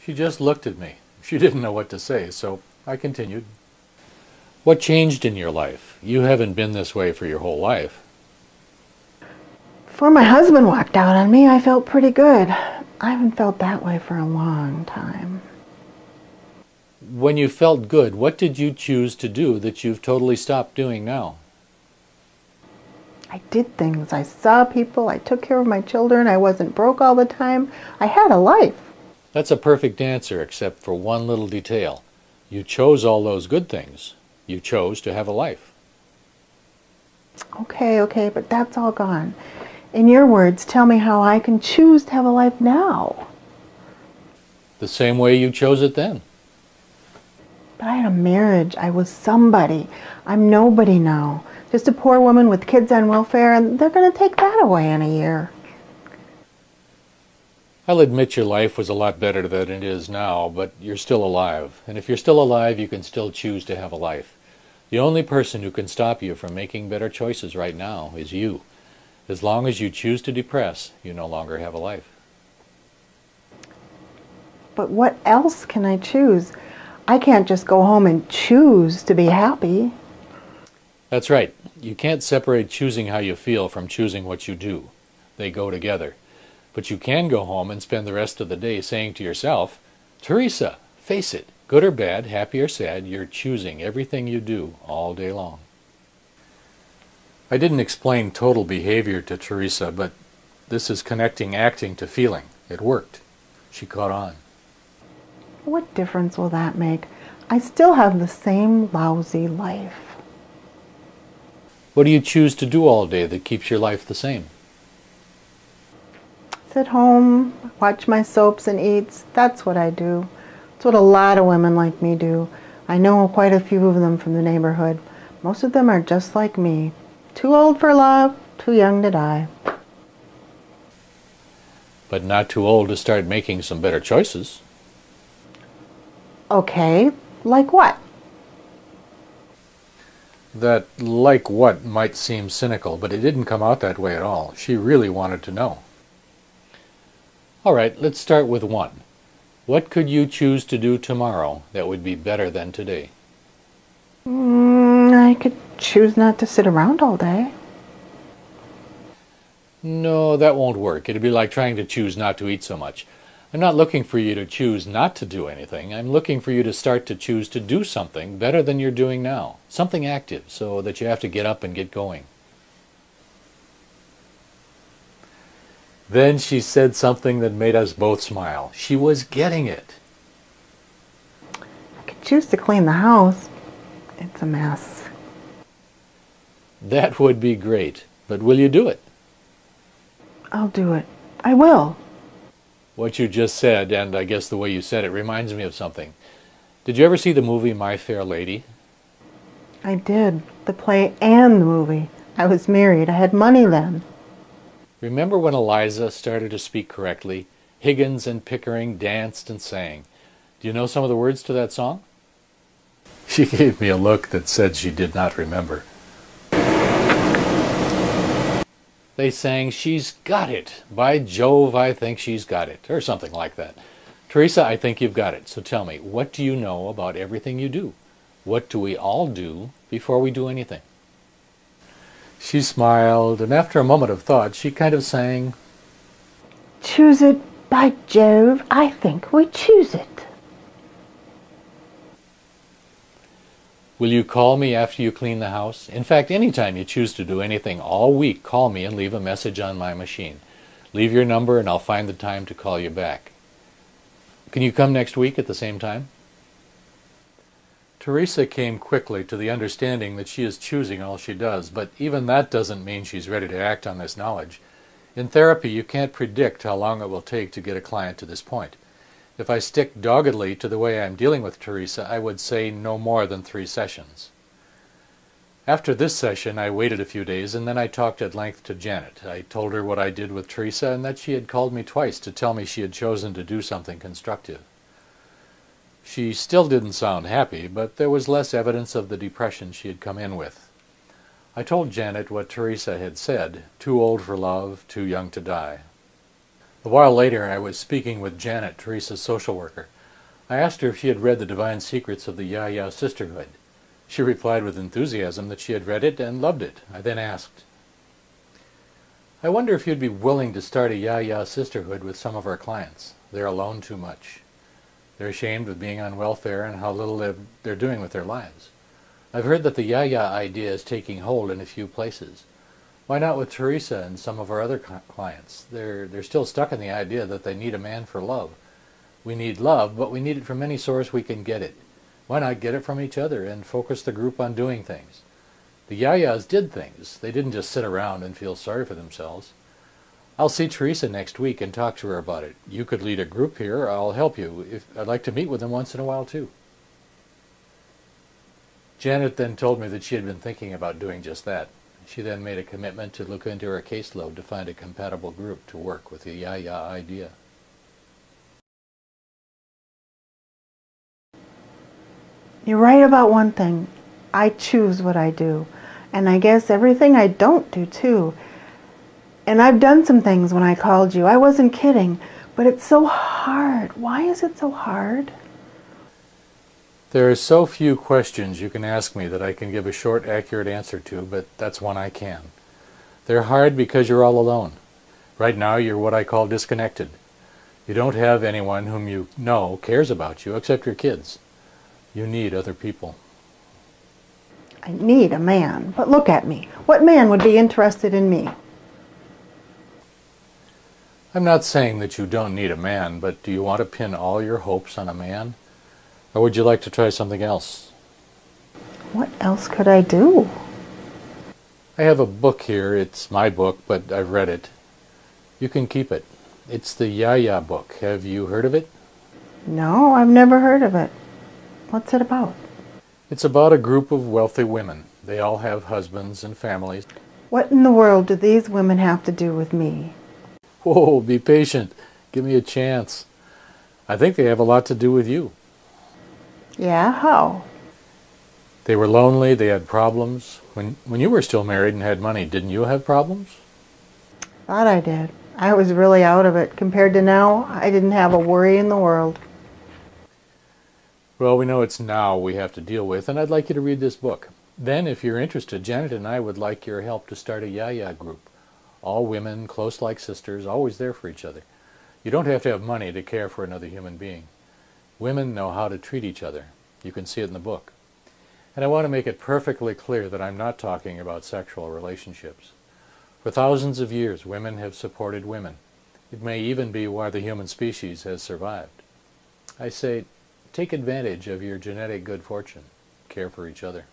She just looked at me. She didn't know what to say, so I continued. What changed in your life? You haven't been this way for your whole life. Before my husband walked out on me, I felt pretty good. I haven't felt that way for a long time. When you felt good, what did you choose to do that you've totally stopped doing now? I did things. I saw people. I took care of my children. I wasn't broke all the time. I had a life. That's a perfect answer, except for one little detail. You chose all those good things. You chose to have a life. Okay, but that's all gone. In your words, tell me how I can choose to have a life now. The same way you chose it then. But I had a marriage. I was somebody. I'm nobody now. Just a poor woman with kids on welfare, and they're going to take that away in a year. I'll admit your life was a lot better than it is now, but you're still alive. And if you're still alive, you can still choose to have a life. The only person who can stop you from making better choices right now is you. As long as you choose to depress, you no longer have a life. But what else can I choose? I can't just go home and choose to be happy. That's right. You can't separate choosing how you feel from choosing what you do. They go together. But you can go home and spend the rest of the day saying to yourself, Teresa, face it, good or bad, happy or sad, you're choosing everything you do all day long. I didn't explain total behavior to Teresa, but this is connecting acting to feeling. It worked. She caught on. What difference will that make? I still have the same lousy life. What do you choose to do all day that keeps your life the same? Sit home, watch my soaps and eats. That's what I do. It's what a lot of women like me do. I know quite a few of them from the neighborhood. Most of them are just like me. Too old for love, too young to die. But not too old to start making some better choices. Okay, like what? That like what might seem cynical, but it didn't come out that way at all. She really wanted to know. All right, let's start with one. What could you choose to do tomorrow that would be better than today? I could choose not to sit around all day. No, that won't work. It'd be like trying to choose not to eat so much. I'm not looking for you to choose not to do anything. I'm looking for you to start to choose to do something better than you're doing now. Something active, so that you have to get up and get going. Then she said something that made us both smile. She was getting it. I could choose to clean the house. It's a mess. That would be great, but will you do it? I'll do it. I will. What you just said, and I guess the way you said it, reminds me of something. Did you ever see the movie My Fair Lady? I did. The play and the movie. I was married. I had money then. Remember when Eliza started to speak correctly? Higgins and Pickering danced and sang. Do you know some of the words to that song? She gave me a look that said she did not remember. They sang, She's Got It. By Jove, I think she's got it. Or something like that. Teresa, I think you've got it. So tell me, what do you know about everything you do? What do we all do before we do anything? She smiled, and after a moment of thought, she kind of sang, Choose it, by Jove, I think we choose it. Will you call me after you clean the house? In fact, anytime you choose to do anything all week, call me and leave a message on my machine. Leave your number and I'll find the time to call you back. Can you come next week at the same time? Teresa came quickly to the understanding that she is choosing all she does, but even that doesn't mean she's ready to act on this knowledge. In therapy, you can't predict how long it will take to get a client to this point. If I stick doggedly to the way I'm dealing with Teresa, I would say no more than 3 sessions. After this session, I waited a few days, and then I talked at length to Janet. I told her what I did with Teresa and that she had called me twice to tell me she had chosen to do something constructive. She still didn't sound happy, but there was less evidence of the depression she had come in with. I told Janet what Teresa had said, too old for love, too young to die. A while later, I was speaking with Janet, Teresa's social worker. I asked her if she had read The Divine Secrets of the Ya-Ya Sisterhood. She replied with enthusiasm that she had read it and loved it. I then asked, I wonder if you'd be willing to start a Ya-Ya sisterhood with some of our clients. They're alone too much. They're ashamed of being on welfare and how little they're doing with their lives. I've heard that the Ya-Ya idea is taking hold in a few places. Why not with Teresa and some of our other clients? They're still stuck in the idea that they need a man for love. We need love, but we need it from any source we can get it. Why not get it from each other and focus the group on doing things? The Ya-Yas did things. They didn't just sit around and feel sorry for themselves. I'll see Teresa next week and talk to her about it. You could lead a group here. I'll help you. I'd like to meet with them once in a while, too. Janet then told me that she had been thinking about doing just that. She then made a commitment to look into her caseload to find a compatible group to work with the Ya-Ya idea. You're right about one thing. I choose what I do. And I guess everything I don't do, too. And I've done some things when I called you. I wasn't kidding. But it's so hard. Why is it so hard? There are so few questions you can ask me that I can give a short, accurate answer to, but that's one I can. They're hard because you're all alone. Right now, you're what I call disconnected. You don't have anyone whom you know cares about you except your kids. You need other people. I need a man. But look at me. What man would be interested in me? I'm not saying that you don't need a man, but do you want to pin all your hopes on a man? Or would you like to try something else? What else could I do? I have a book here. It's my book, but I've read it. You can keep it. It's the Ya-Ya book. Have you heard of it? No, I've never heard of it. What's it about? It's about a group of wealthy women. They all have husbands and families. What in the world do these women have to do with me? Whoa, be patient. Give me a chance. I think they have a lot to do with you. Yeah, how? They were lonely, they had problems. When you were still married and had money, didn't you have problems? Thought I did. I was really out of it. Compared to now, I didn't have a worry in the world. Well, we know it's now we have to deal with, and I'd like you to read this book. Then, if you're interested, Janet and I would like your help to start a Ya-Ya group. All women, close like sisters, always there for each other. You don't have to have money to care for another human being. Women know how to treat each other. You can see it in the book. And I want to make it perfectly clear that I'm not talking about sexual relationships. For thousands of years, women have supported women. It may even be why the human species has survived. I say, take advantage of your genetic good fortune. Care for each other.